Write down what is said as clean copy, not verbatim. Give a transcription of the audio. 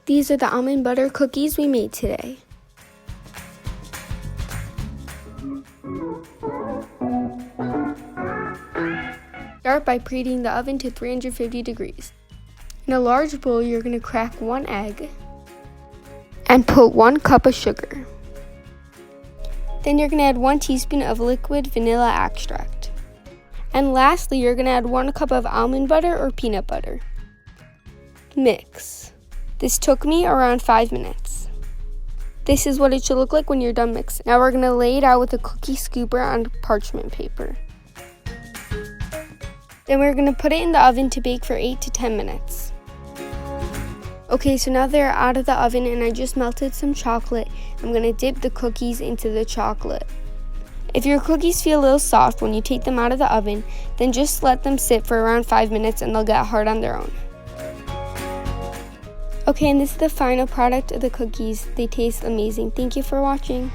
These are the almond butter cookies we made today. Start by preheating the oven to 350 degrees. In a large bowl, you're going to crack 1 egg and put 1 cup of sugar. Then you're going to add 1 teaspoon of liquid vanilla extract. And lastly, you're going to add 1 cup of almond butter or peanut butter. Mix. This took me around 5 minutes. This is what it should look like when you're done mixing. Now we're going to lay it out with a cookie scooper on parchment paper. Then we're going to put it in the oven to bake for 8 to 10 minutes. Okay, so now they're out of the oven and I just melted some chocolate. I'm going to dip the cookies into the chocolate. If your cookies feel a little soft when you take them out of the oven, then just let them sit for around 5 minutes and they'll get hard on their own. Okay, and this is the final product of the cookies. They taste amazing. Thank you for watching.